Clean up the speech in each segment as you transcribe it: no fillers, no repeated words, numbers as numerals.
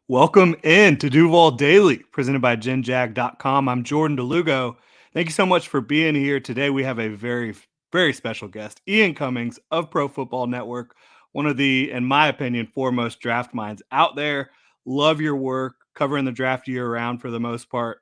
Welcome in to Duval Daily, presented by GenJag.com. I'm Jordan DeLugo. Thank you so much for being here. Today we have a very special guest, Ian Cummings of Pro Football Network, one of the, in my opinion, foremost draft minds out there. Love your work, covering the draft year round for the most part.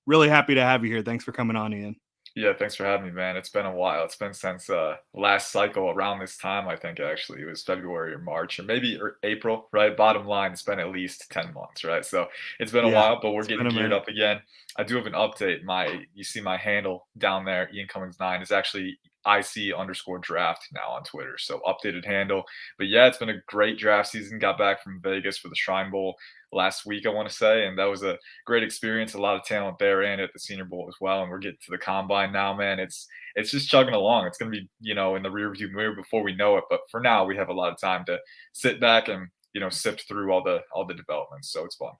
Really happy to have you here. Thanks for coming on, Ian. Yeah, thanks for having me, man. It's been a while. It's been since last cycle around this time, I think actually. It was February or March or maybe April, right? Bottom line, it's been at least 10 months, right? So it's been a Yeah, while, but we're it's been getting a geared minute. up again. I do have an update. You see my handle down there, Ian Cummings 9 is actually IC_draft now on Twitter. So updated handle. But yeah, it's been a great draft season. Got back from Vegas for the Shrine Bowl last week, I want to say, and that was a great experience. A lot of talent there and at the Senior Bowl as well. And we're getting to the combine now, man. It's just chugging along. It's going to be, in the rearview mirror before we know it. But for now, we have a lot of time to sit back and, sift through all the developments. So it's fun.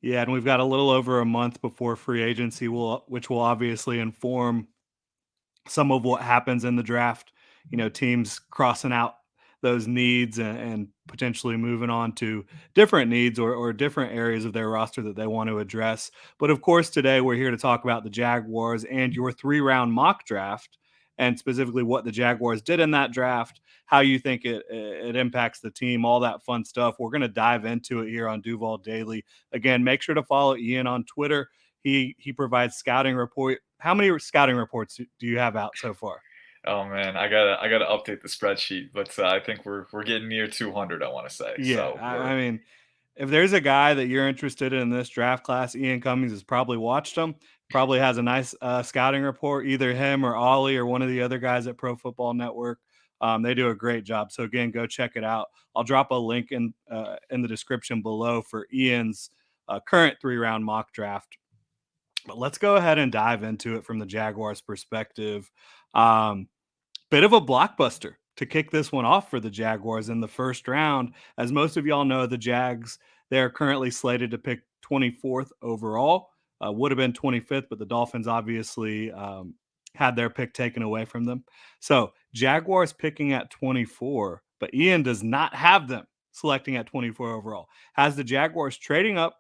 Yeah, and we've got a little over a month before free agency, which will obviously inform some of what happens in the draft. Teams crossing out those needs and potentially moving on to different needs or different areas of their roster that they want to address. But of course, today we're here to talk about the Jaguars and your 3-round mock draft, and specifically what the Jaguars did in that draft, how you think it impacts the team, all that fun stuff. We're going to dive into it here on Duval Daily. Again, make sure to follow Ian on Twitter. He provides scouting report. How many scouting reports do you have out so far? Oh man, I gotta update the spreadsheet, but I think we're getting near 200. I want to say Yeah, so. I We're mean, if there's a guy that you're interested in this draft class, Ian Cummings has probably watched him. Probably has a nice scouting report. Either him or Ollie or one of the other guys at Pro Football Network. They do a great job. So again, go check it out. I'll drop a link in the description below for Ian's current 3-round mock draft. But let's go ahead and dive into it from the Jaguars' perspective. Um, Bit of a blockbuster to kick this one off for the Jaguars in the first round. As most of y'all know, the Jags, they're currently slated to pick 24th overall. Would have been 25th, but the Dolphins obviously had their pick taken away from them. So Jaguars picking at 24, but Ian does not have them selecting at 24 overall. Has the Jaguars trading up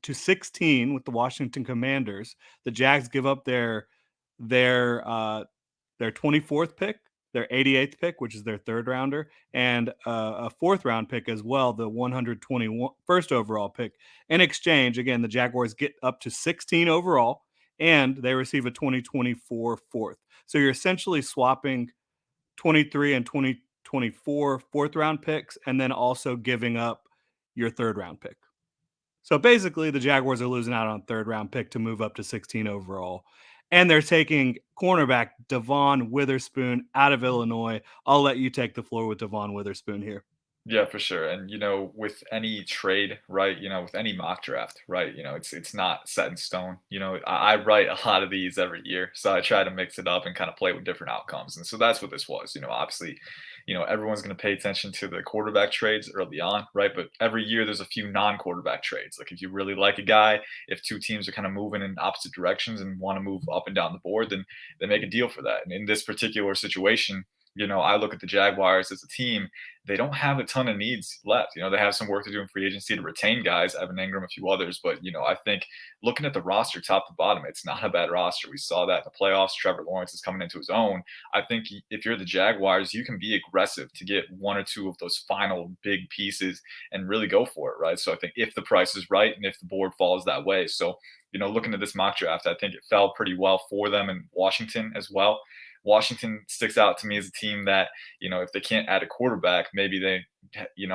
to 16 with the Washington Commanders. The Jags give up their uh, their 24th pick, their 88th pick, which is their third rounder, and a fourth round pick as well, the 121st overall pick. In exchange, again, the Jaguars get up to 16 overall, and they receive a 2024 fourth. So you're essentially swapping 23 and 2024 fourth round picks, and then also giving up your third round pick. So basically, the Jaguars are losing out on third round pick to move up to 16 overall. And they're taking cornerback Devon Witherspoon out of Illinois. I'll let you take the floor with Devon Witherspoon here. Yeah, for sure. And with any trade, right? With any mock draft, right? It's not set in stone. I write a lot of these every year, so I try to mix it up and kind of play with different outcomes. And so that's what this was. Obviously, everyone's going to pay attention to the quarterback trades early on, right? But every year there's a few non-quarterback trades. Like if you really like a guy, if two teams are kind of moving in opposite directions and want to move up and down the board, then they make a deal for that. And in this particular situation, I look at the Jaguars as a team. They don't have a ton of needs left. They have some work to do in free agency to retain guys, Evan Ingram, a few others. But, I think looking at the roster top to bottom, it's not a bad roster. We saw that in the playoffs. Trevor Lawrence is coming into his own. I think if you're the Jaguars, you can be aggressive to get one or two of those final big pieces and really go for it, right? So I think if the price is right and if the board falls that way. So, looking at this mock draft, I think it fell pretty well for them in Washington as well. Washington sticks out to me as a team that, if they can't add a quarterback, maybe they,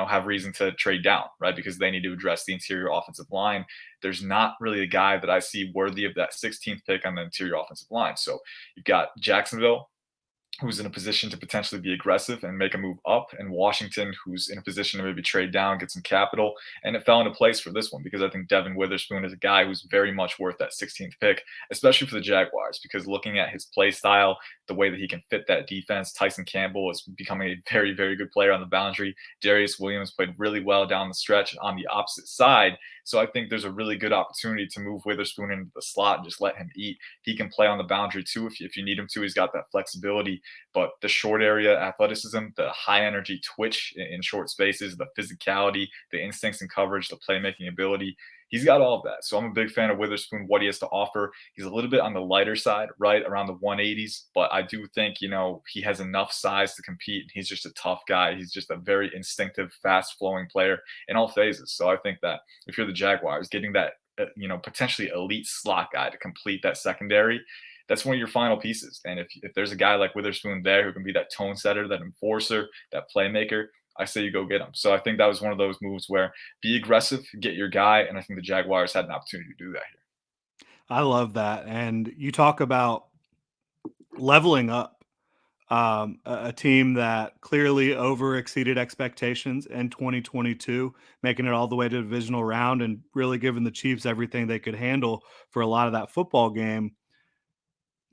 have reason to trade down, right? Because they need to address the interior offensive line. There's not really a guy that I see worthy of that 16th pick on the interior offensive line. So you've got Jacksonville, who's in a position to potentially be aggressive and make a move up, and Washington, who's in a position to maybe trade down, get some capital. And it fell into place for this one because I think Devin Witherspoon is a guy who's very much worth that 16th pick, especially for the Jaguars, because looking at his play style, the way that he can fit that defense, Tyson Campbell is becoming a very, very good player on the boundary. Darius Williams played really well down the stretch on the opposite side. So I think there's a really good opportunity to move Witherspoon into the slot and just let him eat. He can play on the boundary too if you need him to. He's got that flexibility. But the short area athleticism, the high energy twitch in short spaces, the physicality, the instincts and coverage, the playmaking ability, he's got all of that. So I'm a big fan of Witherspoon, what he has to offer. He's a little bit on the lighter side, right around the 180s, but I do think, he has enough size to compete. He's just a tough guy. He's just a very instinctive, fast flowing player in all phases. So I think that if you're the Jaguars, getting that, potentially elite slot guy to complete that secondary, that's one of your final pieces. And if there's a guy like Witherspoon there who can be that tone setter, that enforcer, that playmaker, I say you go get him. So I think that was one of those moves where be aggressive, get your guy, and I think the Jaguars had an opportunity to do that here. I love that. And you talk about leveling up, a team that clearly over exceeded expectations in 2022, making it all the way to the divisional round and really giving the Chiefs everything they could handle for a lot of that football game.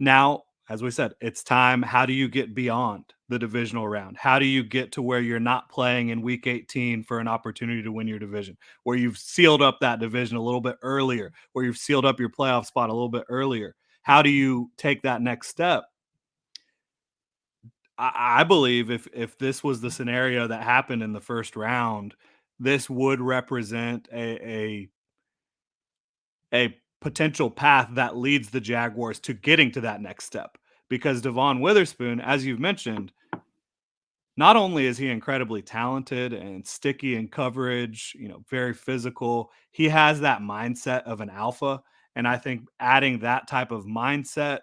Now, as we said, it's time. How do you get beyond the divisional round? How do you get to where you're not playing in week 18 for an opportunity to win your division, where you've sealed up that division a little bit earlier, where you've sealed up your playoff spot a little bit earlier? How do you take that next step? I believe if this was the scenario that happened in the first round, this would represent a potential path that leads the Jaguars to getting to that next step. Because Devon Witherspoon, as you've mentioned, not only is he incredibly talented and sticky in coverage, very physical, he has that mindset of an alpha. And I think adding that type of mindset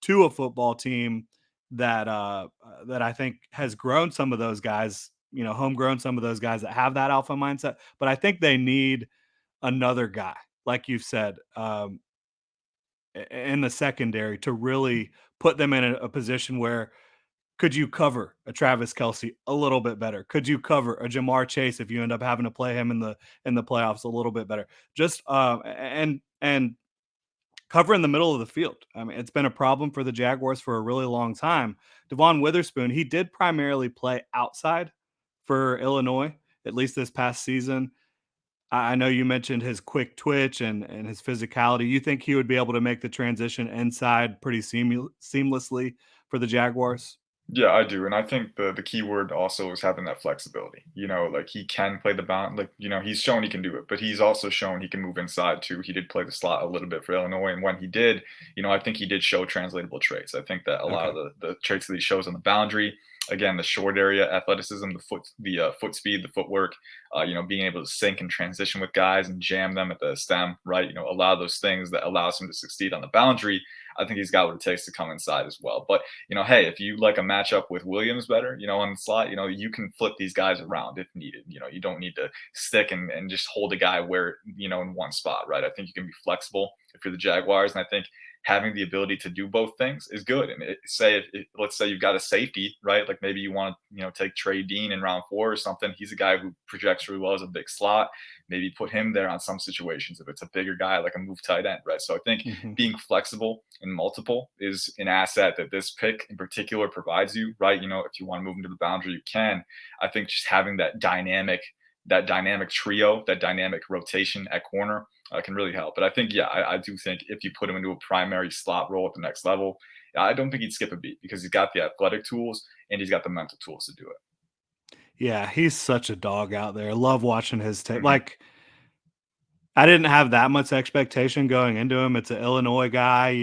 to a football team that I think has grown some of those guys, homegrown some of those guys that have that alpha mindset. But I think they need another guy, like you've said, in the secondary to really put them in a position where could you cover a Travis Kelsey a little bit better? Could you cover a Jamar Chase if you end up having to play him in the playoffs a little bit better? Just and cover in the middle of the field. I mean, it's been a problem for the Jaguars for a really long time. Devon Witherspoon, he did primarily play outside for Illinois, at least this past season. I know you mentioned his quick twitch and his physicality. You think he would be able to make the transition inside pretty seamlessly for the Jaguars? Yeah, I do, and I think the key word also is having that flexibility. Like he can play the bound, like he's shown he can do it, but he's also shown he can move inside too. He did play the slot a little bit for Illinois, and when he did, I think he did show translatable traits. I think that a lot of Okay. the traits that he shows on the boundary, again, the short area athleticism, the foot speed, the footwork, being able to sync and transition with guys and jam them at the stem, right? Allow those things that allows him to succeed on the boundary. I think he's got what it takes to come inside as well. But hey, if you like a matchup with Williams better, on the slot, you can flip these guys around if needed. You don't need to stick and just hold a guy where, in one spot, right? I think you can be flexible if you're the Jaguars. And I think having the ability to do both things is good. And let's say you've got a safety, right? Like maybe you want to, take Trey Dean in round 4 or something. He's a guy who projects really well as a big slot. Maybe put him there on some situations if it's a bigger guy, like a move tight end, right? So I think Hmm. being flexible and multiple is an asset that this pick in particular provides you, right? If you want to move into the boundary, you can. I think just having that dynamic trio, that dynamic rotation at corner can really help. But I think, yeah, I do think if you put him into a primary slot role at the next level, I don't think he'd skip a beat because he's got the athletic tools and he's got the mental tools to do it. Yeah, he's such a dog out there. Love watching his tape. Mhm. Like I didn't have that much expectation going into him. It's an Illinois guy,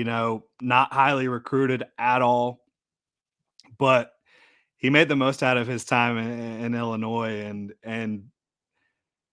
not highly recruited at all, but he made the most out of his time in Illinois, and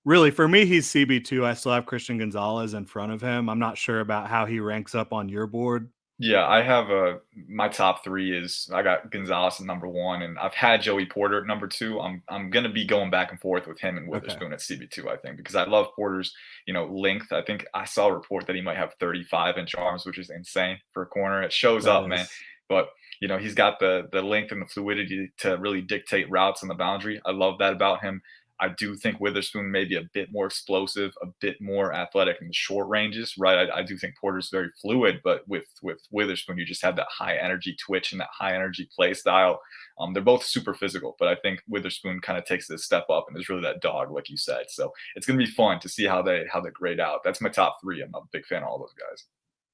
really for me he's CB2. I still have Christian Gonzalez in front of him. I'm not sure about how he ranks up on your board. Yeah, I have my top 3 is I got Gonzalez at number 1, and I've had Joey Porter at number 2. I'm gonna be going back and forth with him and Okay. Witherspoon at CB2, I think, because I love Porter's, length. I think I saw a report that he might have 35-inch arms, which is insane for a corner. It shows That up, man. is. But he's got the length and the fluidity to really dictate routes on the boundary. I love that about him. I do think Witherspoon may be a bit more explosive, a bit more athletic in the short ranges, right? I do think Porter's very fluid, but with Witherspoon, you just have that high energy twitch and that high energy play style. They're both super physical, but I think Witherspoon kind of takes this step up and is really that dog, like you said. So it's gonna be fun to see how they grade out. That's my top 3. I'm a big fan of all those guys.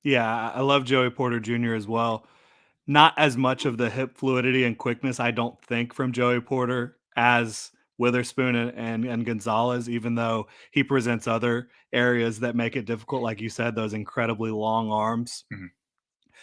Yeah, I love Joey Porter Jr. as well. not as much of the hip fluidity and quickness, I don't think, from Joey Porter as Witherspoon and Gonzalez, even though he presents other areas that make it difficult, like you said, those incredibly long arms. Mhm.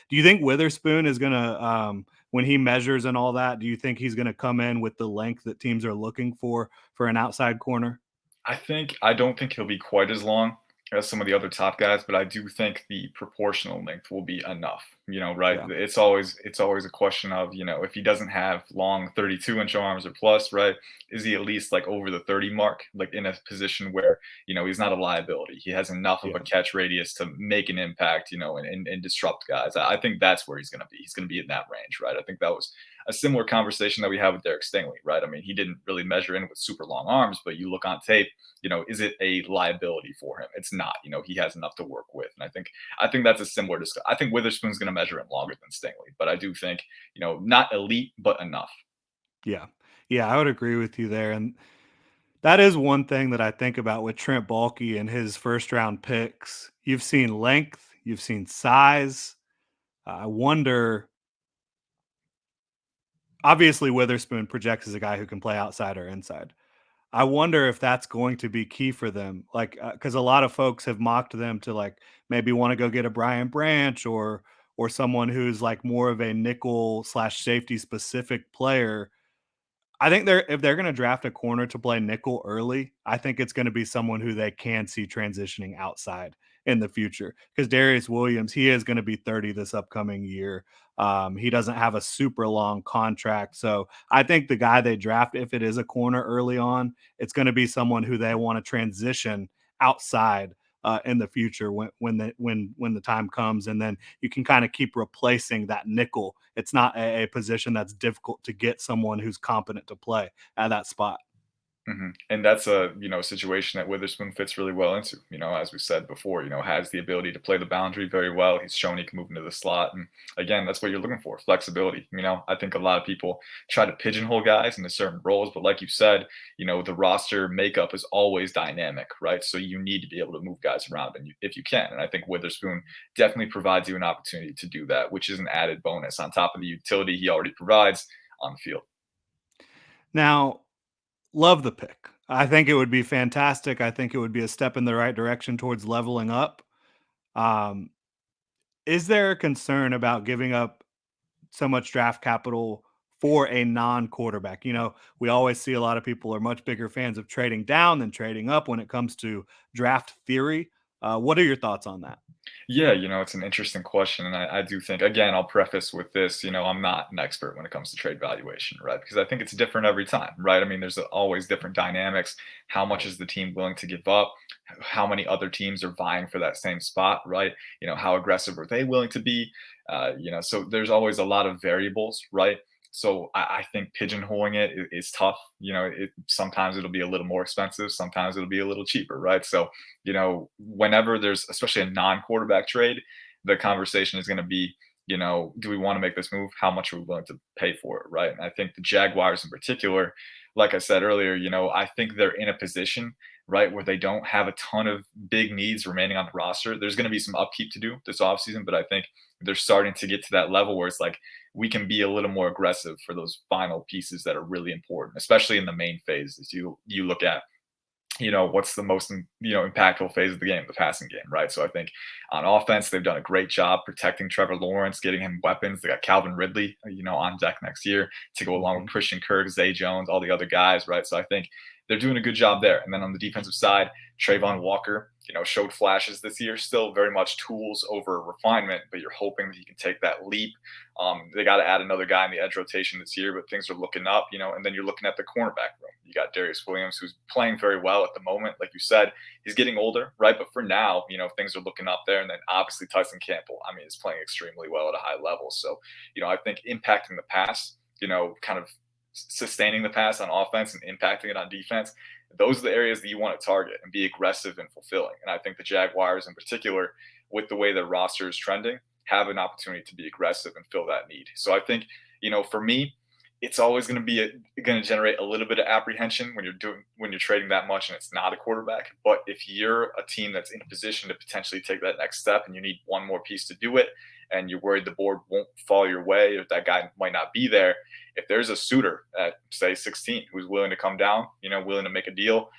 Do you think Witherspoon is gonna, when he measures and all that, do you think he's gonna come in with the length that teams are looking for an outside corner? I don't think he'll be quite as long as some of the other top guys, but I do think the proportional length will be enough. Right? Yeah, It's always a question of, if he doesn't have long 32-inch arms or plus, right? Is he at least like over the 30 mark, like in a position where, he's not a liability. He has enough of a yeah. catch radius to make an impact, and disrupt guys. I think that's where he's gonna be. He's gonna be in that range, right? I think that was a similar conversation that we had with Derek Stingley, right? I mean, he didn't really measure in with super long arms, but you look on tape, is it a liability for him? It's not. He has enough to work with, and I think that's a similar discussion. I think Witherspoon's going to measure in longer than Stingley, but I do think not elite, but enough. Yeah. Yeah, I would agree with you there, and that is one thing that I think about with Trent Baalke and his first round picks. You've seen length, you've seen size. I wonder, obviously Witherspoon projects as a guy who can play outside or inside. I wonder if that's going to be key for them, like, because a lot of folks have mocked them to, like, maybe wanna go get a Brian Branch or someone who's, like, more of a nickel/safety slash safety specific player. I think if they're gonna draft a corner to play nickel early, I think it's gonna be someone who they can see transitioning outside in the future. Because Darius Williams, he is gonna be 30 this upcoming year. He doesn't have a super long contract, so I think the guy they draft, if it is a corner early on, it's gonna be someone who they wanna transition outside, in the future when the time comes, and then you can kind of keep replacing that nickel. It's not a position that's difficult to get someone who's competent to play at that spot. And that's a situation that Witherspoon fits really well into. As we said before, has the ability to play the boundary very well. He's shown he can move into the slot, and again, that's what you're looking for: flexibility. I think a lot of people try to pigeonhole guys into certain roles, but like you said, the roster makeup is always dynamic, right? So you need to be able to move guys around, and if you can, and I think Witherspoon definitely provides you an opportunity to do that, which is an added bonus on top of the utility he already provides on the field. Now, love the pick. I think it would be fantastic. I think it would be a step in the right direction towards leveling up. Um, is there a concern about giving up so much draft capital for a non-quarterback? We always see a lot of people are much bigger fans of trading down than trading up when it comes to draft theory. What are your thoughts on that? Yeah, it's an interesting question. And I do think, again, I'll preface with this, I'm not an expert when it comes to trade valuation, right? Because I think it's different every time, right? I mean, there's always different dynamics. How much Right. is the team willing to give up? How many other teams are vying for that same spot, right? How aggressive are they willing to be? So there's always a lot of variables, right? So I think pigeonholing it is tough. Sometimes it'll be a little more expensive, sometimes it'll be a little cheaper, right? So whenever there's especially a non-quarterback trade, the conversation is going to be, do we want to make this move? How much are we willing to pay for it, right? And I think the Jaguars in particular, like I said earlier, I think they're in a position, right, where they don't have a ton of big needs remaining on the roster. There's going to be some upkeep to do this offseason, but I think they're starting to get to that level where it's like we can be a little more aggressive for those final pieces that are really important, especially in the main phases. You look at what's the most impactful phase of the game, the passing game, right? So I think on offense they've done a great job protecting Trevor Lawrence, getting him weapons. They got Calvin Ridley on deck next year to go along with Mhm. Christian Kirk, Zay Jones, all the other guys, right? So I think they're doing a good job there. And then on the defensive side, Trayvon Walker showed flashes this year, still very much tools over refinement, but you're hoping that he can take that leap. They got to add another guy in the edge rotation this year, but things are looking up, and then you're looking at the cornerback room. You got Darius Williams, who's playing very well at the moment. Like you said, he's getting older, right? But for now, things are looking up there. And then obviously Tyson Campbell, I mean, is playing extremely well at a high level. So, I think impacting the pass, kind of sustaining the pass on offense and impacting it on defense, those are the areas that you want to target and be aggressive and fulfilling. And I think the Jaguars in particular, with the way their roster is trending, have an opportunity to be aggressive and fill that need. So I think, for me, it's always going to be going to generate a little bit of apprehension when you're trading that much and it's not a quarterback. But if you're a team that's in a position to potentially take that next step and you need one more piece to do it, and you're worried the board won't fall your way, if that guy might not be there, if there's a suitor at say 16 who's willing to come down, willing to make a deal,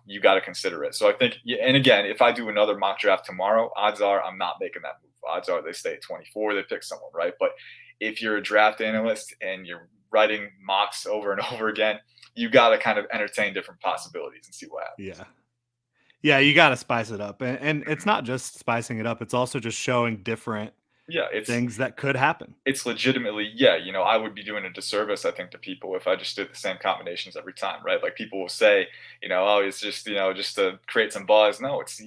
you got to consider it. So I think, and again, if I do another mock draft tomorrow, odds are I'm not making that move. Odds are they stay at 24, they pick someone, right? But if you're a draft analyst and you're writing mocks over and over again, you got to kind of entertain different possibilities and see what happens. Yeah. Yeah, you gotta spice it up, and it's not just spicing it up, it's also just showing different Yeah, it's things that could happen. it's legitimately, yeah, I would be doing a disservice, I think, to people if I just did the same combinations every time, right? Like people will say, oh, it's just, just to create some buzz. No, it's,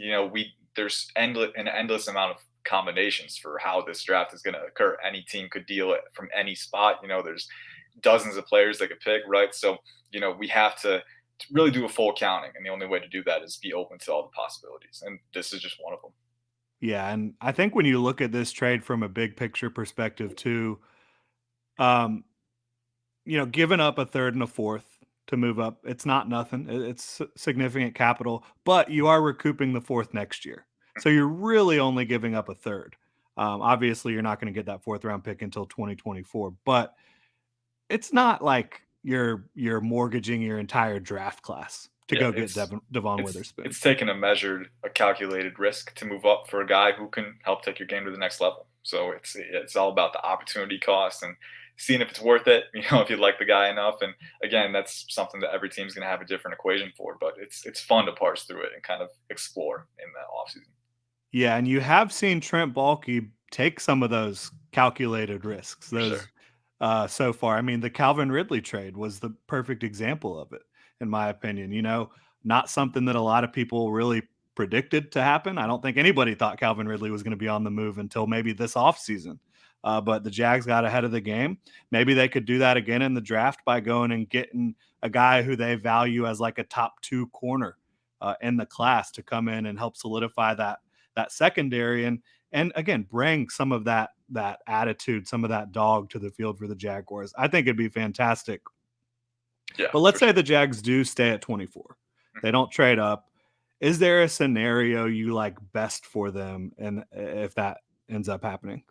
there's an endless amount of combinations for how this draft is going to occur. Any team could deal it from any spot. There's dozens of players they could pick, right? So, we have to really do a full counting. And the only way to do that is be open to all the possibilities. And this is just one of them. Yeah, and I think when you look at this trade from a big picture perspective too, um, giving up a third and a fourth to move up, it's not nothing. It's significant capital, but you are recouping the fourth next year. So you're really only giving up a third. Obviously, you're not going to get that fourth round pick until 2024, but it's not like you're mortgaging your entire draft class to Yeah, go get Devon Witherspoon. it's taking a calculated risk to move up for a guy who can help take your game to the next level. So it's all about the opportunity cost and seeing if it's worth it. If you like the guy enough. And again, that's something that every team's going to have a different equation for. But it's fun to parse through it and kind of explore in the offseason. Yeah, and you have seen Trent Baalke take some of those calculated risks. For sure. Those so far. I mean, the Calvin Ridley trade was the perfect example of it, in my opinion. Not something that a lot of people really predicted to happen. I don't think anybody thought Calvin Ridley was going to be on the move until maybe this offseason. But the Jags got ahead of the game. Maybe they could do that again in the draft by going and getting a guy who they value as like a top 2 corner in the class to come in and help solidify that secondary and again bring some of that attitude, some of that dog to the field for the Jaguars. I think it'd be fantastic. Yeah. But let's say the Jags do stay at 24. They don't trade up. Is there a scenario you like best for them and if that ends up happening?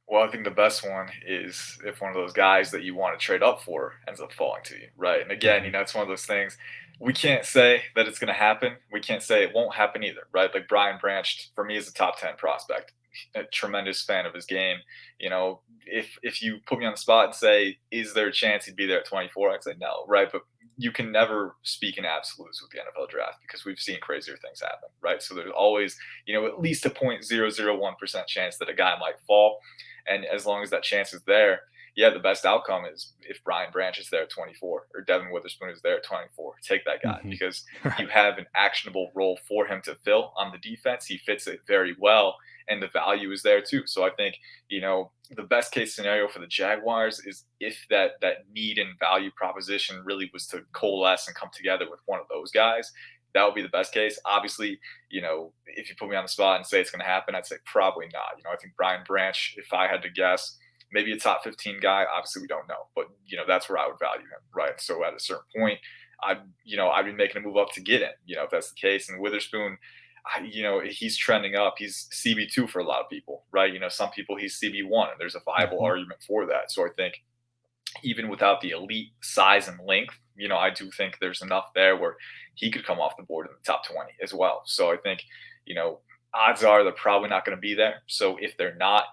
Well, I think the best one is if one of those guys that you want to trade up for ends up falling to you, right? And again, Mhm. it's one of those things. We can't say that it's going to happen. We can't say it won't happen either, right? Like Brian Branch, for me, is a top 10 prospect. A tremendous fan of his game. If you put me on the spot and say, is there a chance he'd be there at 24? I'd say no, right? But you can never speak in absolutes with the NFL draft because we've seen crazier things happen, right? So there's always, at least a 0.001% chance that a guy might fall. And as long as that chance is there, yeah, the best outcome is if Brian Branch is there at 24 or Devin Witherspoon is there at 24. Take that guy Mhm. because you Right. have an actionable role for him to fill on the defense. He fits it very well, and the value is there too. So I think the best case scenario for the Jaguars is if that need and value proposition really was to coalesce and come together with one of those guys. That would be the best case. Obviously, if you put me on the spot and say it's going to happen, I'd say probably not. I think Brian Branch, if I had to guess, maybe a top 15 guy. Obviously, we don't know, but that's where I would value him, right? So at a certain point, I'd be making a move up to get him, if that's the case. And Witherspoon, he's trending up. He's CB2 for a lot of people, right? Some people he's CB1, and there's a viable Mhm. argument for that. So I think even without the elite size and length, I do think there's enough there where he could come off the board in the top 20 as well. So I think, odds are they're probably not going to be there. So if they're not,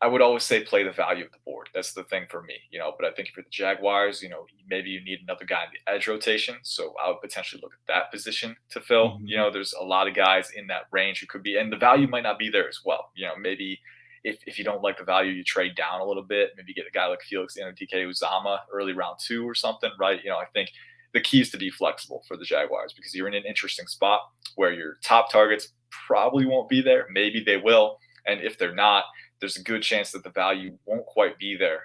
I would always say play the value of the board. That's the thing for me, But I think if you're the Jaguars, maybe you need another guy in the edge rotation. So I would potentially look at that position to fill. Mhm. There's a lot of guys in that range who could be, and the value might not be there as well. Maybe if you don't like the value, you trade down a little bit. Maybe get a guy like Felix DK Uzama early round 2 or something, right? I think the key is to be flexible for the Jaguars because you're in an interesting spot where your top targets probably won't be there. Maybe they will. And if they're not, there's a good chance that the value won't quite be there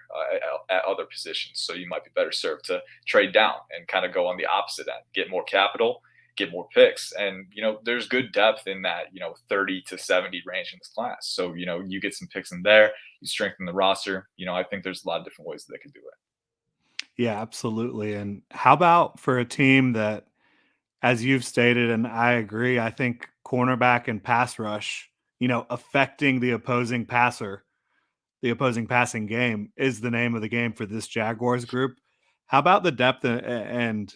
at other positions. So you might be better served to trade down and kind of go on the opposite end, get more capital, get more picks. And, there's good depth in that, 30 to 70 range in this class. So, you get some picks in there, you strengthen the roster. I think there's a lot of different ways that they could do it. Yeah, absolutely. And how about for a team that, as you've stated, and I agree, I think cornerback and pass rush affecting the opposing passing game is the name of the game for this Jaguars group. How about the depth and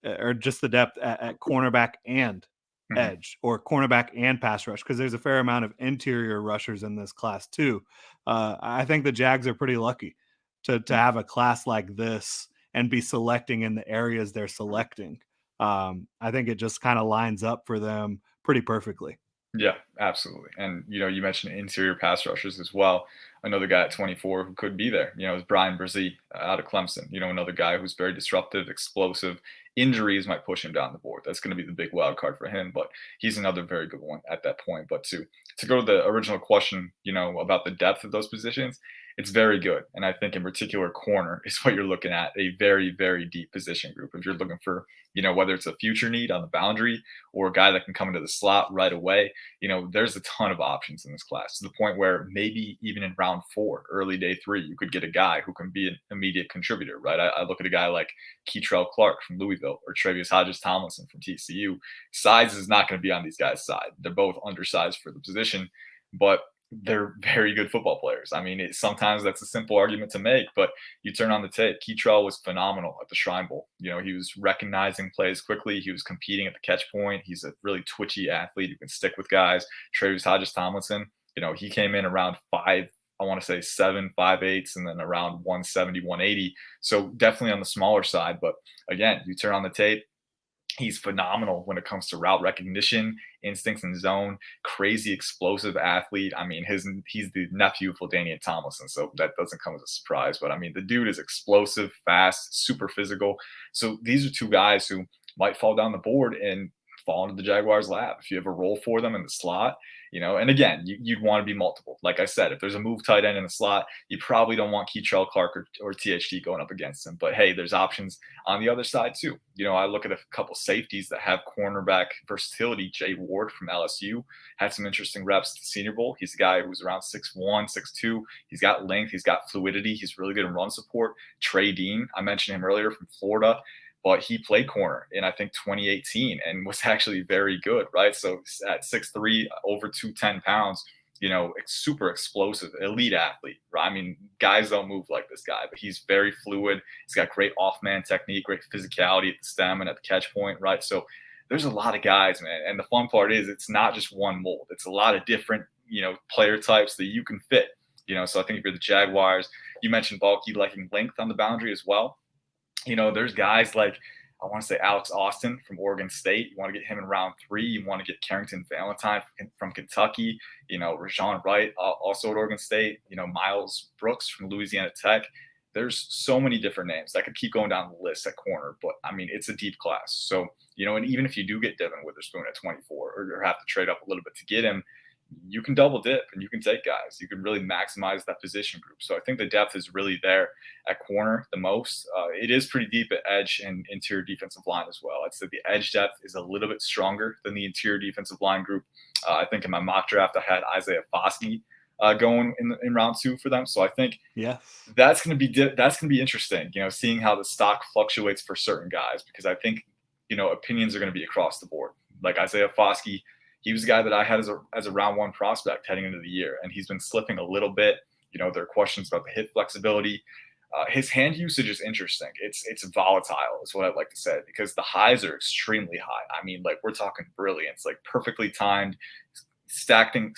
or just the depth at cornerback and Mhm. edge, or cornerback and pass rush? Because there's a fair amount of interior rushers in this class too. I think the Jags are pretty lucky to have a class like this and be selecting in the areas they're selecting. I think it just kind of lines up for them pretty perfectly. Yeah, absolutely. And you mentioned interior pass rushers as well. Another guy at 24 who could be there, is Brian Brzee out of Clemson. Another guy who's very disruptive, explosive. Injuries might push him down the board. That's going to be the big wild card for him, but he's another very good one at that point. But to go to the original question, about the depth of those positions, it's very good. And I think in particular, corner is what you're looking at, a very, very deep position group. If you're looking for, whether it's a future need on the boundary or a guy that can come into the slot right away, there's a ton of options in this class, to the point where maybe even in round 4, early day 3, you could get a guy who can be an immediate contributor, right? I look at a guy like Keitrell Clark from Louisville or Travius Hodges Tomlinson from TCU. Size is not going to be on these guys' side. They're both undersized for the position, but they're very good football players. I mean, sometimes that's a simple argument to make, but you turn on the tape. Keitrell was phenomenal at the Shrine Bowl. He was recognizing plays quickly. He was competing at the catch point. He's a really twitchy athlete who can stick with guys. Travis Hodges Tomlinson, he came in around 5, I want to say 7, 5/8, and then around 170, 180. So definitely on the smaller side. But again, you turn on the tape. He's phenomenal when it comes to route recognition, instincts and zone. Crazy explosive athlete. I mean, he's the nephew of LaDainian Tomlinson, so that doesn't come as a surprise. But I mean, the dude is explosive, fast, super physical. So these are two guys who might fall down the board and fall into the Jaguars' lap if you have a role for them in the slot. And again, you'd want to be multiple. Like I said, if there's a move tight end in the slot, you probably don't want Keitrell Clark or THT going up against him. But hey, there's options on the other side too. I look at a couple safeties that have cornerback versatility. Jay Ward from LSU had some interesting reps at the Senior Bowl. He's a guy who's around 6'1", 6'2". He's got length. He's got fluidity. He's really good in run support. Trey Dean, I mentioned him earlier, from Florida, but he played corner in, I think, 2018 and was actually very good, right? So at 6'3", over 210 pounds, super explosive, elite athlete, right? I mean, guys don't move like this guy, but he's very fluid. He's got great off-man technique, great physicality at the stem and at the catch point, right? So there's a lot of guys, man. And the fun part is it's not just one mold. It's a lot of different, player types that you can fit, So I think if you're the Jaguars, you mentioned bulky, liking length on the boundary as well. There's guys like, I want to say, Alex Austin from Oregon State. You want to get him in round 3. You want to get Carrington Valentine from Kentucky. Rajon Wright, also at Oregon State. Miles Brooks from Louisiana Tech. There's so many different names. I could keep going down the list at corner, but I mean, it's a deep class. So, and even if you do get Devin Witherspoon at 24 or have to trade up a little bit to get him, you can double dip and you can take guys. You can really maximize that position group. So I think the depth is really there at corner the most. It is pretty deep at edge and interior defensive line as well. I'd say the edge depth is a little bit stronger than the interior defensive line group. I think in my mock draft, I had Isaiah Foskey going in round 2 for them. So I think Yes. that's going to be interesting, seeing how the stock fluctuates for certain guys, because I think, opinions are going to be across the board. Like Isaiah Foskey, he was a guy that I had as a round 1 prospect heading into the year, and he's been slipping a little bit. There are questions about the hip flexibility. His hand usage is interesting. It's volatile, is what I'd like to say, because the highs are extremely high. I mean, like, we're talking brilliance, like perfectly timed, stacking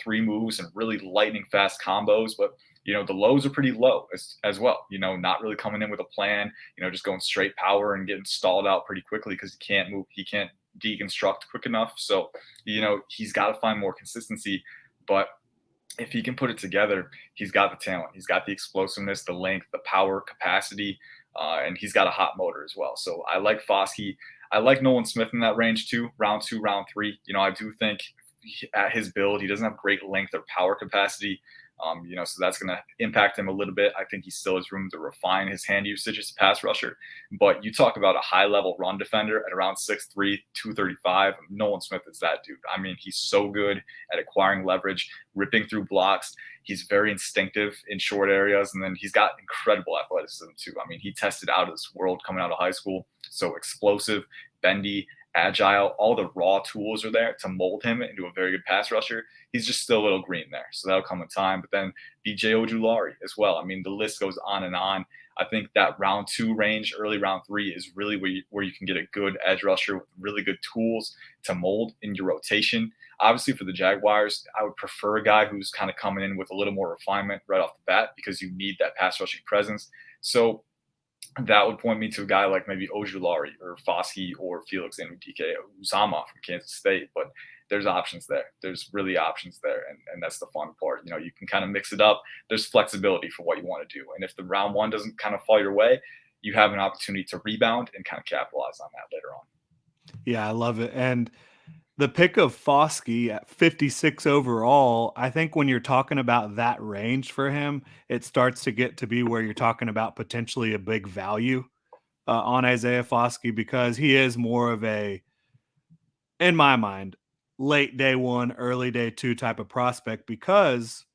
3 moves and really lightning fast combos. But the lows are pretty low as well. Not really coming in with a plan. Just going straight power and getting stalled out pretty quickly because he can't move. He can't deconstruct quick enough. So, he's got to find more consistency. But if he can put it together, he's got the talent. He's got the explosiveness, the length, the power, capacity, and he's got a hot motor as well. So I like Foskey. I like Nolan Smith in that range too, round 2, round 3. I do think at his build, he doesn't have great length or power capacity. So that's going to impact him a little bit. I think he still has room to refine his hand usage as a pass rusher. But you talk about a high-level run defender at around 6'3", 235. Nolan Smith is that dude. I mean, he's so good at acquiring leverage, ripping through blocks. He's very instinctive in short areas, and then he's got incredible athleticism too. I mean, he tested out of this world coming out of high school. So explosive, bendy, agile. All the raw tools are there to mold him into a very good pass rusher. He's just still a little green there, so that'll come with time. But then BJ Ojulari as well. I mean, the list goes on and on. I think that round 2 range, early round 3 is really where you can get a good edge rusher with really good tools to mold in your rotation. Obviously, for the Jaguars, I would prefer a guy who's kind of coming in with a little more refinement right off the bat because you need that pass rushing presence. So that would point me to a guy like maybe Ojulari or Foskey or Felix Anudike Uzama from Kansas State. But there's options there. There's really options there. And that's the fun part. You know, you can kind of mix it up. There's flexibility for what you want to do. And if the round 1 doesn't kind of fall your way, you have an opportunity to rebound and kind of capitalize on that later on. Yeah, I love it. And the pick of Foskey at 56 overall, I think when you're talking about that range for him, it starts to get to be where you're talking about potentially a big value on Isaiah Foskey because he is more of a, in my mind, late day 1, early day 2 type of prospect because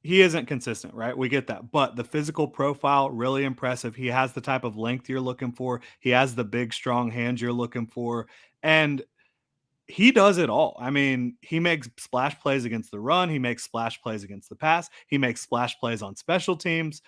he isn't consistent, right? We get that. But the physical profile, really impressive. He has the type of length you're looking for. He has the big, strong hands you're looking for. And he does it all. I mean, he makes splash plays against the run. He makes splash plays against the pass. He makes splash plays on special teams.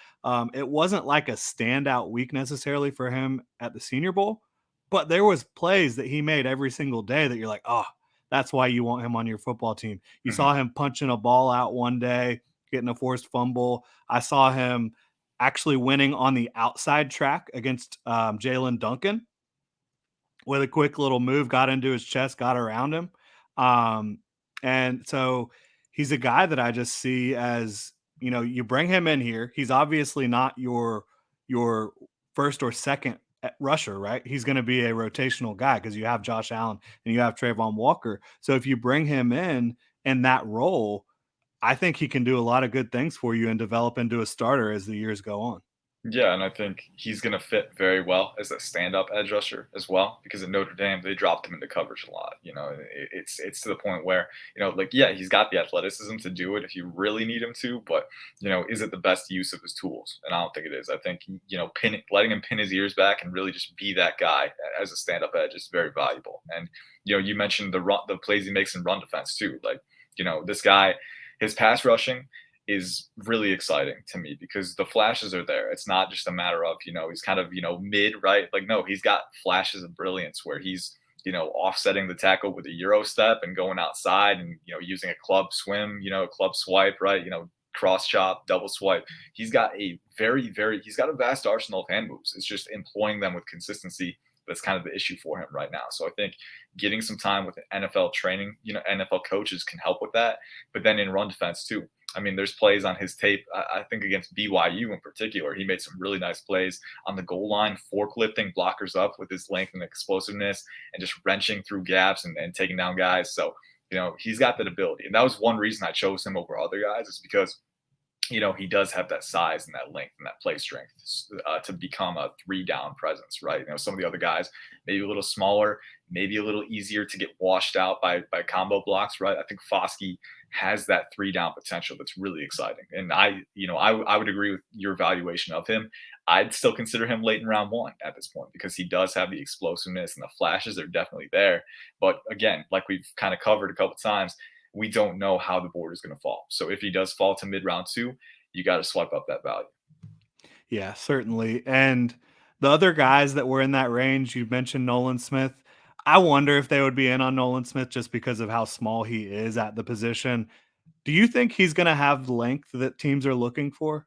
It wasn't like a standout week necessarily for him at the Senior Bowl, but there was plays that he made every single day that you're like, oh, that's why you want him on your football team. You Mhm. saw him punching a ball out one day, getting a forced fumble. I saw him actually winning on the outside track against Jalen Duncan with a quick little move, got into his chest, got around him. Um, and so he's a guy that I just see as, you know, you bring him in here. He's obviously not your first or second rusher, right? He's going to be a rotational guy because you have Josh Allen and you have Trayvon Walker. So if you bring him in that role, I think he can do a lot of good things for you and develop into a starter as the years go on. Yeah, and I think he's going to fit very well as a stand-up edge rusher as well, because at Notre Dame they dropped him into coverage a lot. You know, it's to the point where like yeah, he's got the athleticism to do it if you really need him to, but is it the best use of his tools? And I don't think it is. I think letting him pin his ears back and really just be that guy as a stand-up edge is very valuable. And you mentioned the plays he makes in run defense too. Like this guy, his pass rushing is really exciting to me because the flashes are there. It's not just a matter of, he's kind of, mid, right? Like, no, he's got flashes of brilliance where he's, offsetting the tackle with a Euro step and going outside and, using a club swim, club swipe, right? Cross chop, double swipe. He's got he's got a vast arsenal of hand moves. It's just employing them with consistency that's kind of the issue for him right now. So I think getting some time with NFL training, NFL coaches can help with that. But then in run defense too, I mean, there's plays on his tape. I think against BYU in particular, he made some really nice plays on the goal line, forklifting blockers up with his length and explosiveness, and just wrenching through gaps and taking down guys. So, he's got that ability, and that was one reason I chose him over other guys, is because he does have that size and that length and that play strength to become a 3-down presence, right? Some of the other guys maybe a little smaller, maybe a little easier to get washed out by combo blocks, right? I think Foskey has that 3-down potential that's really exciting, and I would agree with your evaluation of him. I'd still consider him late in round 1 at this point because he does have the explosiveness and the flashes are definitely there. But again, like we've kind of covered a couple times, we don't know how the board is going to fall. So if he does fall to mid round 2, you got to swipe up that value. Yeah, certainly. And the other guys that were in that range, you mentioned Nolan Smith. I wonder if they would be in on Nolan Smith just because of how small he is at the position. Do you think he's going to have the length that teams are looking for?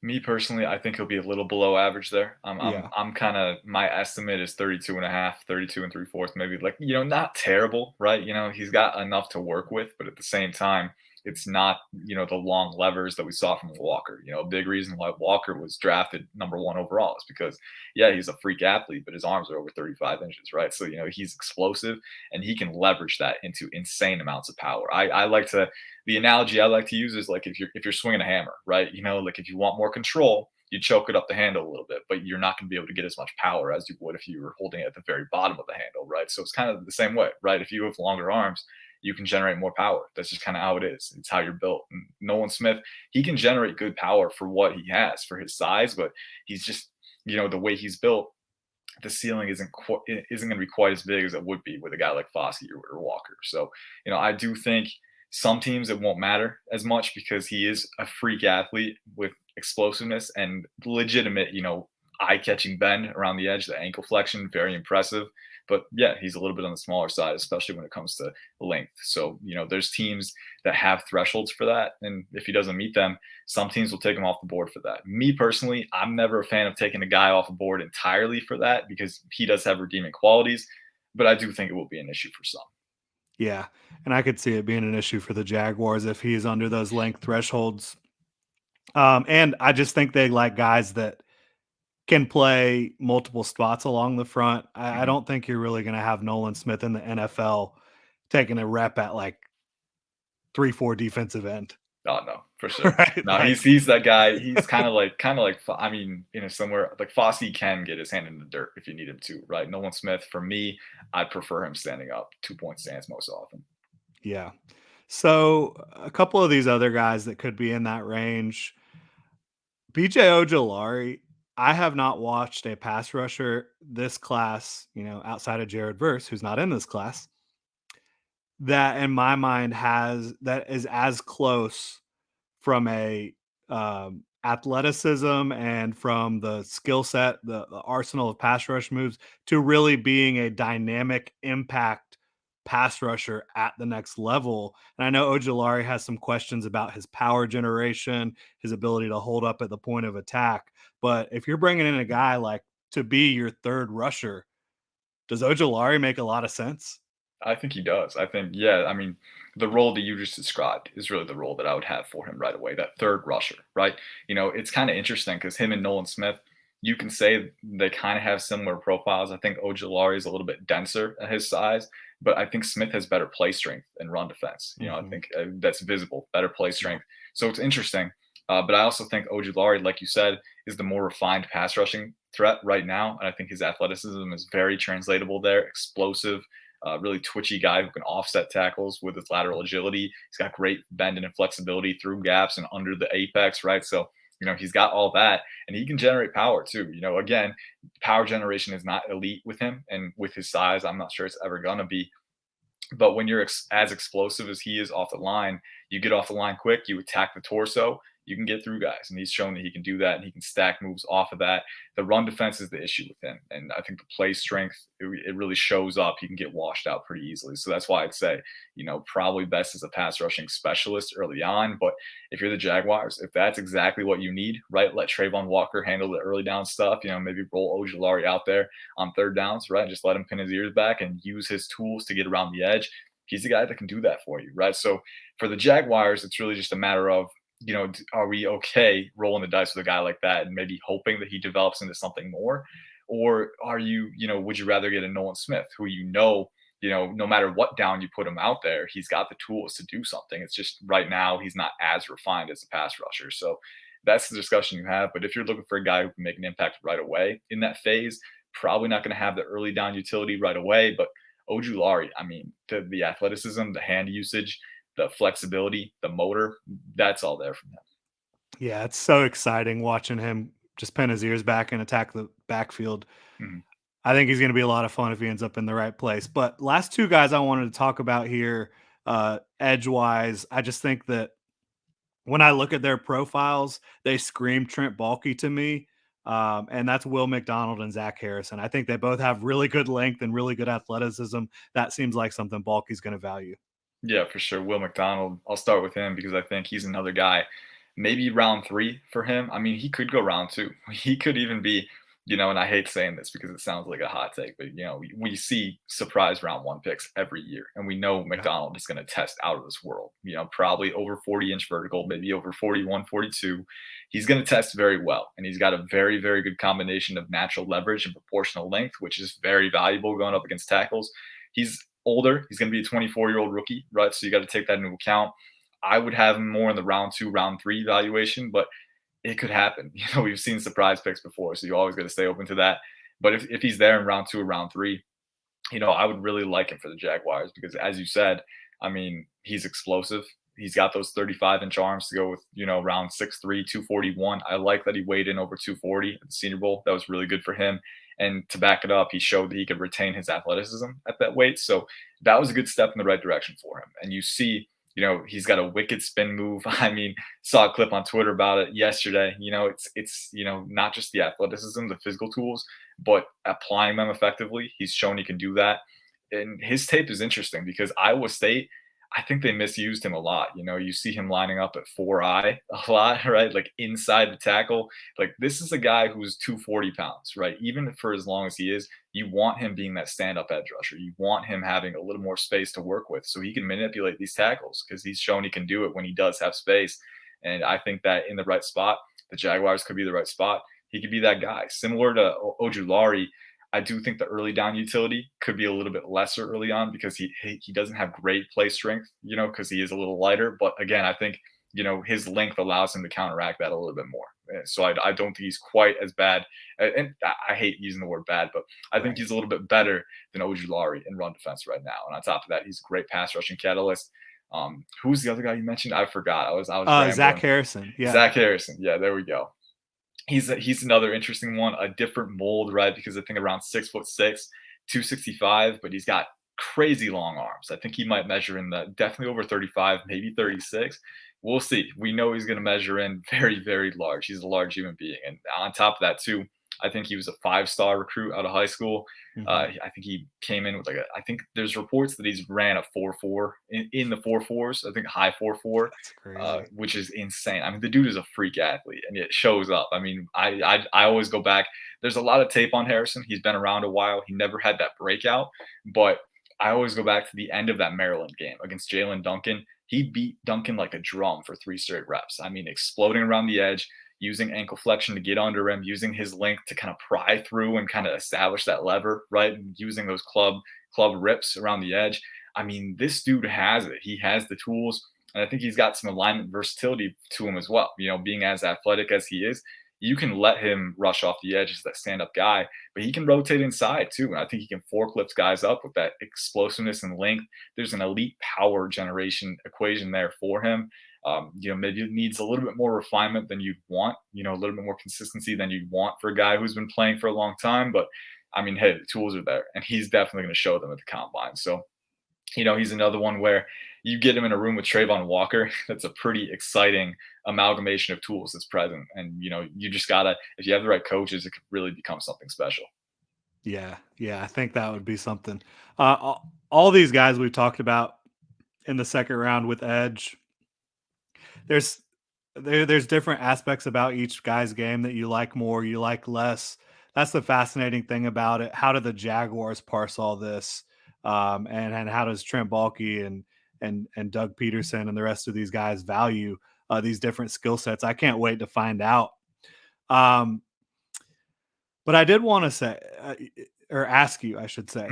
Me personally, I think he'll be a little below average there. Yeah. I'm kind of, my estimate is 32 and a half, 32 and 3/4, maybe, like, not terrible, right? He's got enough to work with, but at the same time, it's not, the long levers that we saw from Walker. A big reason why Walker was drafted number 1 overall is because, yeah, he's a freak athlete, but his arms are over 35 inches, right? So, he's explosive and he can leverage that into insane amounts of power. I like to, the analogy I like to use is like if you're swinging a hammer, right? Like if you want more control, you choke it up the handle a little bit, but you're not going to be able to get as much power as you would if you were holding it at the very bottom of the handle, right? So it's kind of the same way, right? If you have longer arms, you can generate more power. That's just kind of how it is. It's how you're built. And Nolan Smith, he can generate good power for what he has, for his size, but he's just, the way he's built, the ceiling isn't going to be quite as big as it would be with a guy like Foskey or Walker. So, I do think some teams it won't matter as much because he is a freak athlete with explosiveness and legitimate, eye-catching bend around the edge, the ankle flexion, very impressive. But yeah, he's a little bit on the smaller side, especially when it comes to length. So, there's teams that have thresholds for that. And if he doesn't meet them, some teams will take him off the board for that. Me personally, I'm never a fan of taking a guy off the board entirely for that because he does have redeeming qualities. But I do think it will be an issue for some. Yeah, and I could see it being an issue for the Jaguars if he's under those length thresholds. And I just think they like guys that can play multiple spots along the front. I Mhm. don't think you're really going to have Nolan Smith in the NFL taking a rep at like 3-4 defensive end, Oh no, for sure. right? No, Like, he's that guy. He's kind of like I mean, somewhere like Foskey can get his hand in the dirt if you need him to, right? Nolan Smith, for me, I'd prefer him standing up, 2 point stance most often. yeah. So a couple of these other guys that could be in that range, BJ Ojolari. I have not watched a pass rusher this class, outside of Jared Verse, who's not in this class, that in my mind that is as close from a athleticism and from the skill set, the arsenal of pass rush moves to really being a dynamic impact pass rusher at the next level. And I know Ojolari has some questions about his power generation, his ability to hold up at the point of attack. But if you're bringing in a guy like to be your third rusher, does Ojolari make a lot of sense? I think he does. I think, yeah, I mean, the role that you just described is really the role that I would have for him right away, that third rusher, right? It's kind of interesting because him and Nolan Smith, you can say they kind of have similar profiles. I think Ojolari is a little bit denser at his size, but I think Smith has better play strength and run defense. I Mhm. think that's visible, better play strength. So it's interesting. But I also think Ojolari, like you said, is the more refined pass rushing threat right now. And I think his athleticism is very translatable there, explosive, really twitchy guy who can offset tackles with his lateral agility. He's got great bending and flexibility through gaps and under the apex, right? So, he's got all that and he can generate power too. Again, power generation is not elite with him. And with his size, I'm not sure it's ever going to be. But when you're as explosive as he is off the line, you get off the line quick, you attack the torso, you can get through guys. And he's shown that he can do that and he can stack moves off of that. The run defense is the issue with him. And I think the play strength, it really shows up. He can get washed out pretty easily. So that's why I'd say, probably best as a pass rushing specialist early on. But if you're the Jaguars, if that's exactly what you need, right, let Trayvon Walker handle the early down stuff, maybe roll Ojolari out there on third downs, right? Just let him pin his ears back and use his tools to get around the edge. He's the guy that can do that for you, right? So for the Jaguars, it's really just a matter of, are we okay rolling the dice with a guy like that and maybe hoping that he develops into something more? Or are you, would you rather get a Nolan Smith who no matter what down you put him out there, he's got the tools to do something. It's just right now he's not as refined as a pass rusher. So that's the discussion you have. But if you're looking for a guy who can make an impact right away in that phase, probably not going to have the early down utility right away. But Ojulari, I mean, the athleticism, the hand usage, the flexibility, the motor, that's all there from him. Yeah, it's so exciting watching him just pin his ears back and attack the backfield. Mhm. I think he's going to be a lot of fun if he ends up in the right place. But last two guys I wanted to talk about here, edge wise, I just think that when I look at their profiles, they scream Trent Baalke to me. And that's Will McDonald and Zach Harrison. I think they both have really good length and really good athleticism. That seems like something Baalke's going to value. Yeah, for sure. Will McDonald, I'll start with him because I think he's another guy. Maybe round three for him. I mean, he could go round two. He could even be, and I hate saying this because it sounds like a hot take, but we see surprise round one picks every year, and we know Yeah. McDonald is going to test out of this world. Probably over 40-inch vertical, maybe over 41, 42. He's going to test very well, and he's got a very, very good combination of natural leverage and proportional length, which is very valuable going up against tackles. He's older. He's going to be a 24-year-old rookie, right? So you got to take that into account. I would have him more in the round two, round three evaluation, but it could happen. We've seen surprise picks before, so you always got to stay open to that. But if he's there in round two or round three, I would really like him for the Jaguars because, as you said, I mean, he's explosive. He's got those 35-inch arms to go with, round 6'3", 241. I like that he weighed in over 240 at the Senior Bowl. That was really good for him. And to back it up, he showed that he could retain his athleticism at that weight. So that was a good step in the right direction for him. And you see, he's got a wicked spin move. I mean, saw a clip on Twitter about it yesterday. It's not just the athleticism, the physical tools, but applying them effectively. He's shown he can do that. And his tape is interesting because Iowa State, I think they misused him a lot. You see him lining up at 4-eye a lot, right? Like inside the tackle. Like this is a guy who's 240 pounds, right? Even for as long as he is, you want him being that stand-up edge rusher. You want him having a little more space to work with so he can manipulate these tackles because he's shown he can do it when he does have space. And I think that in the right spot, the Jaguars could be the right spot. He could be that guy. Similar to Ojulari, I do think the early down utility could be a little bit lesser early on because he doesn't have great play strength, because he is a little lighter. But again, I think his length allows him to counteract that a little bit more. So I don't think he's quite as bad. And I hate using the word bad, but I think he's a little bit better than Ojulari in run defense right now. And on top of that, he's a great pass rushing catalyst. Who's the other guy you mentioned? I forgot. I was rambling. Zach Harrison. Yeah. Zach Harrison. Yeah, there we go. He's another interesting one, a different mold, right? Because I think around 6'6", 265, but he's got crazy long arms. I think he might measure in the definitely over 35, maybe 36. We'll see. We know he's going to measure in very, very large. He's a large human being. And on top of that, too, I think he was a 5-star recruit out of high school. I think he came in with I think there's reports that he's ran a 4.4 in the 4.4s. I think high 4.4, which is insane. I mean, the dude is a freak athlete and it shows up. I mean, I always go back. There's a lot of tape on Harrison. He's been around a while. He never had that breakout, but I always go back to the end of that Maryland game against Jalen Duncan. He beat Duncan like a drum for 3 straight reps. I mean, exploding around the edge, using ankle flexion to get under him, using his length to kind of pry through and kind of establish that lever, right? And using those club rips around the edge. I mean, this dude has it. He has the tools. And I think he's got some alignment versatility to him as well. Being as athletic as he is, you can let him rush off the edge as that stand-up guy, but he can rotate inside too. And I think he can forklift guys up with that explosiveness and length. There's an elite power generation equation there for him. Maybe it needs a little bit more refinement than you'd want, a little bit more consistency than you'd want for a guy who's been playing for a long time. But I mean, hey, the tools are there and he's definitely going to show them at the combine. So, he's another one where you get him in a room with Trayvon Walker. That's a pretty exciting amalgamation of tools that's present. And, you just gotta, if you have the right coaches, it could really become something special. Yeah. I think that would be something. All these guys we've talked about in the second round with edge, there's different aspects about each guy's game that you like more, you like less. That's the fascinating thing about it. How do the Jaguars parse all this? And how does Trent Baalke and Doug Peterson and the rest of these guys value these different skill sets? I can't wait to find out. But I did want to say, or ask you, I should say,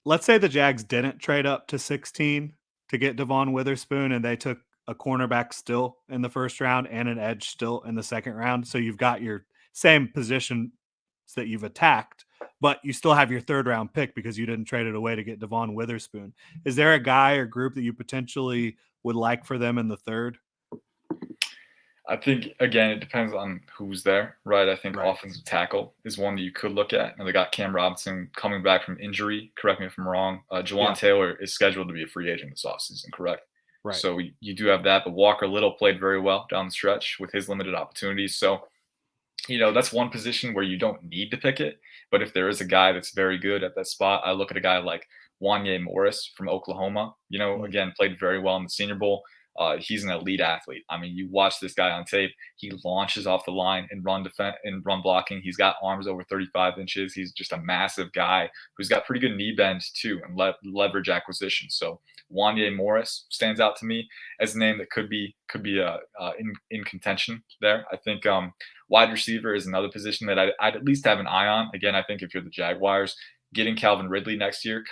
let's say the Jags didn't trade up to 16 to get Devon Witherspoon and they took a cornerback still in the first round and an edge still in the second round. So you've got your same positions that you've attacked, but you still have your third round pick because you didn't trade it away to get Devon Witherspoon. Is there a guy or group that you potentially would like for them in the third? I think, again, it depends on who's there, right? I think offensive tackle is one that you could look at. And they got Cam Robinson coming back from injury. Correct me if I'm wrong. Jawan Taylor is scheduled to be a free agent this offseason, correct? Right. So you do have that. But Walker Little played very well down the stretch with his limited opportunities. So, that's one position where you don't need to pick it. But if there is a guy that's very good at that spot, I look at a guy like Wanye Morris from Oklahoma. Again, played very well in the Senior Bowl. He's an elite athlete. I mean, you watch this guy on tape. He launches off the line in run blocking. He's got arms over 35 inches. He's just a massive guy who's got pretty good knee bend too and leverage acquisition. So Wanye Morris stands out to me as a name that could be in contention there. I think wide receiver is another position that I'd at least have an eye on. Again, I think if you're the Jaguars, getting Calvin Ridley next year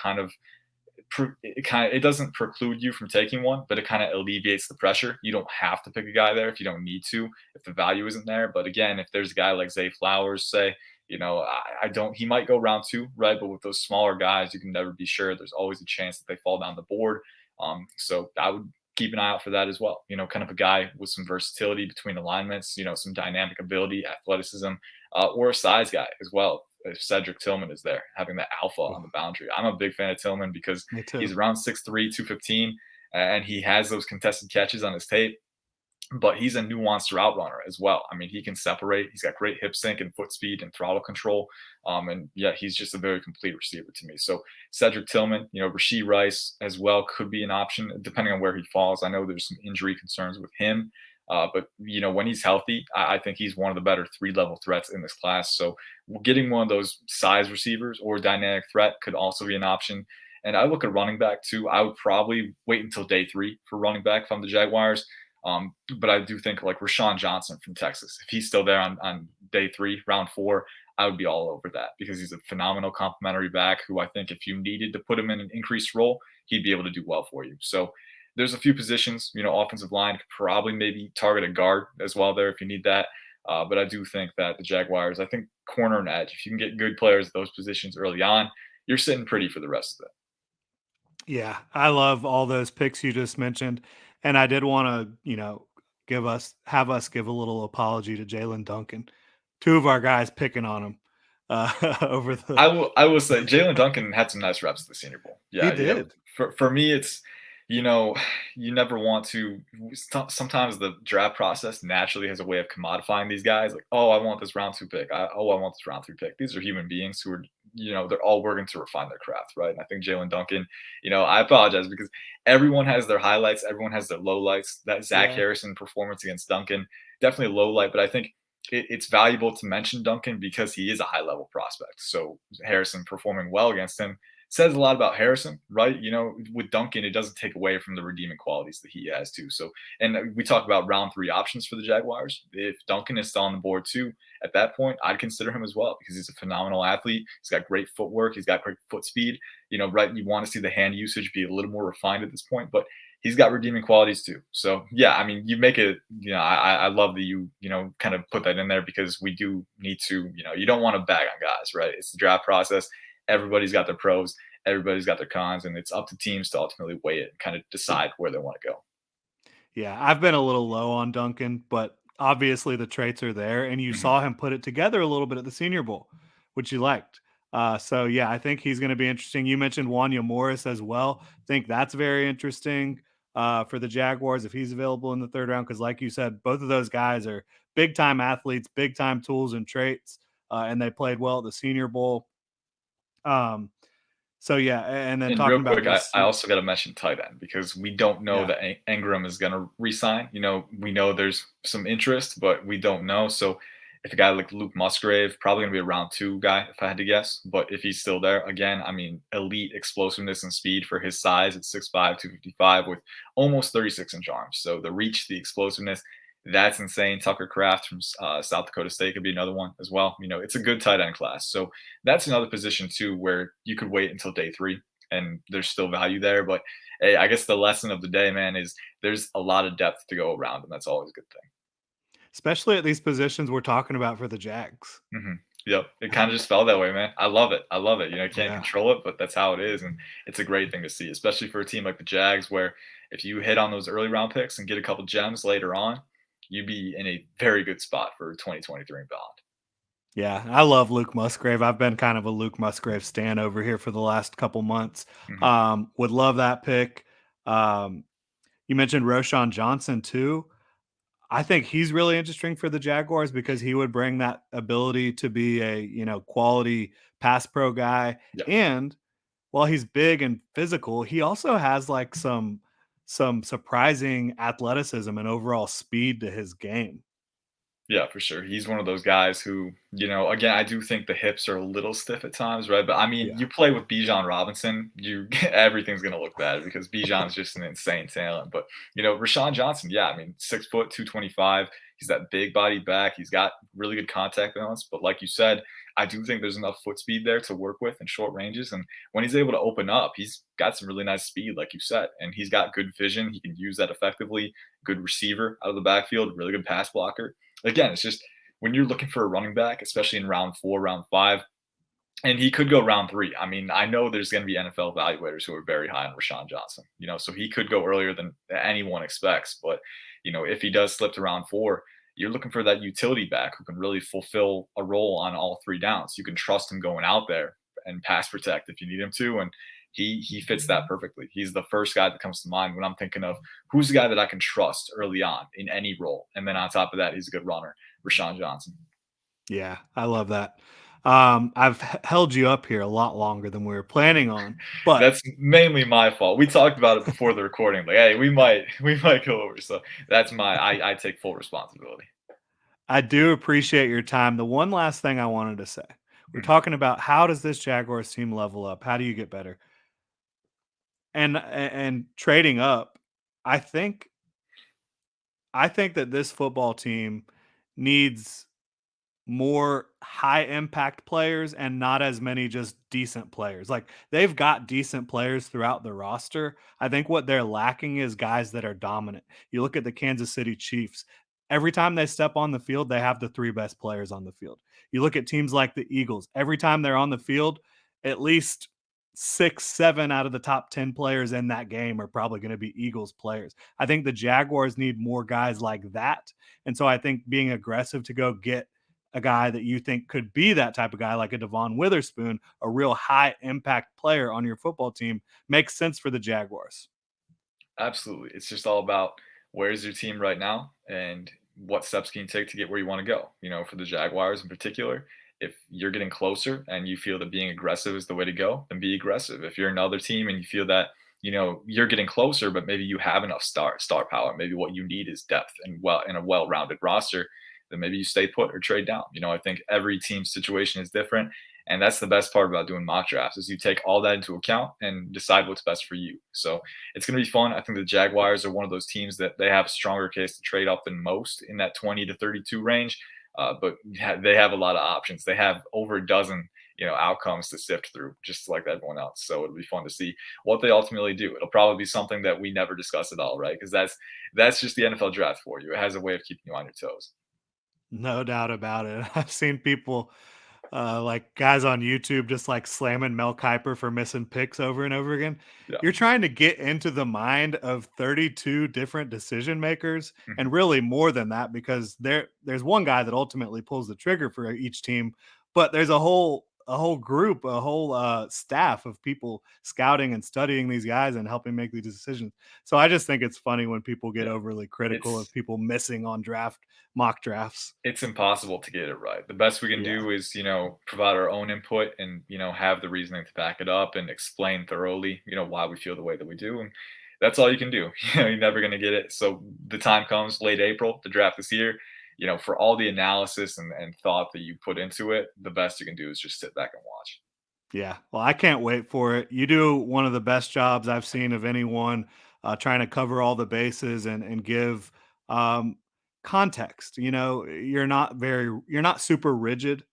it doesn't preclude you from taking one, but it kind of alleviates the pressure. You don't have to pick a guy there if you don't need to, if the value isn't there. But again, if there's a guy like Zay Flowers, say, he might go round 2, right? But with those smaller guys, you can never be sure. There's always a chance that they fall down the board. So I would keep an eye out for that as well. Kind of a guy with some versatility between alignments, some dynamic ability, athleticism, or a size guy as well. If Cedric Tillman is there, having that alpha on the Oh, boundary. I'm a big fan of Tillman because me too. he's around 6'3", 215, and he has those contested catches on his tape, but he's a nuanced route runner as well. I mean, he can separate. He's got great hip sync and foot speed and throttle control. And yeah, he's just a very complete receiver to me. So Cedric Tillman, Rashee Rice as well could be an option depending on where he falls. I know there's some injury concerns with him. But when he's healthy, I think he's one of the better 3-level threats in this class. So getting one of those size receivers or dynamic threat could also be an option. And I look at running back too. I would probably wait until day 3 for running back from the Jaguars. But I do think like Rashawn Johnson from Texas, if he's still there on day 3, round 4, I would be all over that because he's a phenomenal complementary back who I think if you needed to put him in an increased role, he'd be able to do well for you. So there's a few positions, offensive line could probably maybe target a guard as well there if you need that. But I do think that the Jaguars, I think corner and edge, if you can get good players at those positions early on, you're sitting pretty for the rest of it. Yeah, I love all those picks you just mentioned, and I did want to, have us give a little apology to Jalen Duncan. Two of our guys picking on him over the. I will say Jalen Duncan had some nice reps at the Senior Bowl. He Yeah, yeah. did. For me, it's you know you never want to. Sometimes the draft process naturally has a way of commodifying these guys. Like, oh, I want this round 2 pick. I want this round 3 pick. These are human beings who are they're all working to refine their craft, right? And I think Jalen Duncan. I apologize because everyone has their highlights, everyone has their lowlights. That Zach Yeah. Harrison performance against Duncan, definitely a low light, but I think it's valuable to mention Duncan because he is a high level prospect. So Harrison performing well against him says a lot about Harrison, right? With Duncan, it doesn't take away from the redeeming qualities that he has too. So, and we talk about round 3 options for the Jaguars. If Duncan is still on the board too, at that point, I'd consider him as well because he's a phenomenal athlete. He's got great footwork. He's got great foot speed. Right? You want to see the hand usage be a little more refined at this point, but he's got redeeming qualities too. So yeah, I mean, you make it. I love that you kind of put that in there because we do need to. You don't want to bag on guys, right? It's the draft process. Everybody's got their pros, everybody's got their cons, and it's up to teams to ultimately weigh it and kind of decide where they want to go. Yeah, I've been a little low on Duncan, but obviously the traits are there, and you Mhm. saw him put it together a little bit at the Senior Bowl, which you liked. So yeah, I think he's going to be interesting. You mentioned Wanya Morris as well. I think that's very interesting for the Jaguars if he's available in the 3rd round, because like you said, both of those guys are big time athletes, big time tools and traits, and they played well at the Senior Bowl. Um, so yeah, and then And real talking about quick, I receive, also got to mention tight end because we don't know yeah. that Engram is going to resign. We know there's some interest, but we don't know. So if a guy like Luke Musgrave, probably going to be a round 2 guy, if I had to guess. But if he's still there, again, I mean, elite explosiveness and speed for his size at 6'5", 255 with almost 36-inch arms. So the reach, the explosiveness, that's insane. Tucker Kraft from South Dakota State could be another one as well. It's a good tight end class. So that's another position too where you could wait until day 3 and there's still value there. But hey, I guess the lesson of the day, man, is there's a lot of depth to go around, and that's always a good Especially at these positions we're talking about for the Jags. thing. Yep, it kind of just felt that way, man. I love it. I love it. You can't Yeah. control it, but that's how it is, and it's a great thing to see, especially for a team like the Jags, where if you hit on those early round picks and get a couple gems later on, you'd be in a very good spot for 2023 and beyond. Yeah, I love Luke Musgrave. I've been kind of a Luke Musgrave stan over here for the last couple months. Mhm. Would love that pick. Um, you mentioned Roshan Johnson too. I think he's really interesting for the Jaguars because he would bring that ability to be a, quality pass pro guy. Yeah. And while he's big and physical, he also has like some surprising athleticism and overall speed to his game. Yeah, for sure. He's one of those guys who, again, I do think the hips are a little stiff at times, right? But I mean, Yeah. you play with Bijan Robinson, everything's gonna look bad because Bijan's just an insane talent. But Rashawn Johnson, yeah, I mean, 6 foot, 225. He's that big body back. He's got really good contact balance. But like you said, I do think there's enough foot speed there to work with in short ranges. And when he's able to open up, he's got some really nice speed, like you said, and he's got good vision. He can use that effectively. Good receiver out of the backfield, really good pass blocker. Again, it's just when you're looking for a running back, especially in round 4, round 5, And he could go round 3. I mean, I know there's gonna be NFL evaluators who are very high on Rashawn Johnson, so he could go earlier than anyone expects, but, if he does slip to round 4, you're looking for that utility back who can really fulfill a role on all 3 downs. You can trust him going out there and pass protect if you need him to, and he fits that perfectly. He's the first guy that comes to mind when I'm thinking of who's the guy that I can trust early on in any role, and then on top of that, he's a good runner, Rashawn Johnson. Yeah, I love that. I've held you up here a lot longer than we were planning on, but That's mainly my fault. We talked about it before the recording, like, "Hey, we might go over," so that's I take full responsibility. I do appreciate your time. The one last thing I wanted to say, we're Mhm. talking about how does this Jaguars team level up? How do you get better? And trading up, I think I think that this football team needs more high impact players and not as many just decent players. Like they've got decent players throughout the roster. I think what they're lacking is guys that are dominant. You look at the Kansas City Chiefs. Every time they step on the field, they have the three best players on the field. You look at teams like the Eagles. Every time they're on the field, at least 6, 7 out of the top 10 players in that game are probably going to be Eagles players. I think the Jaguars need more guys like that. And so I think being aggressive to go get a guy that you think could be that type of guy, like a Devon Witherspoon, a real high impact player on your football team, makes sense for the Jaguars. Absolutely. It's just all about where's your team right now and what steps can you take to get where you want to go. For the Jaguars in particular, if you're getting closer and you feel that being aggressive is the way to go, then be aggressive. If you're another team and you feel that, you're getting closer, but maybe you have enough star power, maybe what you need is depth and in a well-rounded roster, then maybe you stay put or trade down. I think every team's situation is different. And that's the best part about doing mock drafts is you take all that into account and decide what's best for you. So it's going to be fun. I think the Jaguars are one of those teams that they have a stronger case to trade up than most in that 20 to 32 range. But they have a lot of options. They have over a dozen, outcomes to sift through, just like everyone else. So it'll be fun to see what they ultimately do. It'll probably be something that we never discuss at all, right? Because that's just the NFL draft for you. It has a way of keeping you on your toes. No doubt about it. I've seen people like guys on YouTube just like slamming Mel Kiper for missing picks over and over again. Yeah. You're trying to get into the mind of 32 different decision makers, Mhm. and really more than that because there's one guy that ultimately pulls the trigger for each team, but there's a whole group, a whole staff of people scouting and studying these guys and helping make these decisions. So I just think it's funny when people get Yeah. overly critical of It's people missing on mock drafts. it's impossible to get it right. The best we can Yeah. do is, provide our own input and, have the reasoning to back it up and explain thoroughly, why we feel the way that we do. And that's all you can do. You're never going to get it. So the time comes late April, the draft is here. For all the analysis and thought that you put into it, the best you can do is just sit back and watch. Yeah. Well, I can't wait for it. You do one of the best jobs I've seen of anyone trying to cover all the bases and give um, context. You're not super rigid,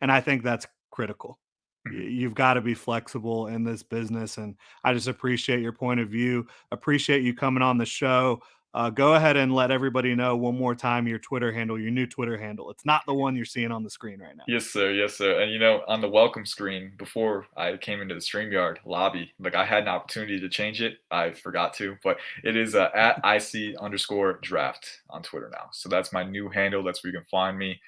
and I think that's critical. Mhm. You've got to be flexible in this business, and I just appreciate your point of view. Appreciate you coming on the show. Go ahead and let everybody know one more time your Twitter handle, your new Twitter handle. It's not the one you're seeing on the screen right now. Yes, sir. Yes, sir. And on the welcome screen before I came into the StreamYard lobby, like I had an opportunity to change it. I forgot to, but it is at IC_draft on Twitter now. So that's my new handle. That's where you can find me.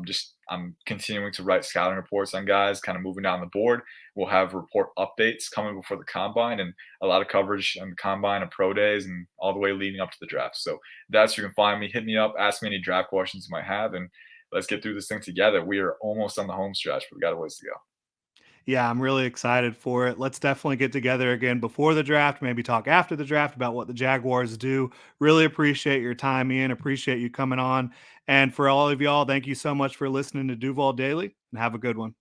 Just I'm continuing to write scouting reports on guys, kind of moving down the board. We'll have report updates coming before the combine and a lot of coverage on the combine and pro days and all the way leading up to the draft. So that's where you can find me. Hit me up, ask me any draft questions you might have, and let's get through this thing together. We are almost on the home stretch, but we got a ways to go. Yeah, I'm really excited for it. Let's definitely get together again before the draft, maybe talk after the draft about what the Jaguars do. Really appreciate your time, Ian. Appreciate you coming on. And for all of y'all, thank you so much for listening to Duval Daily and have a good one.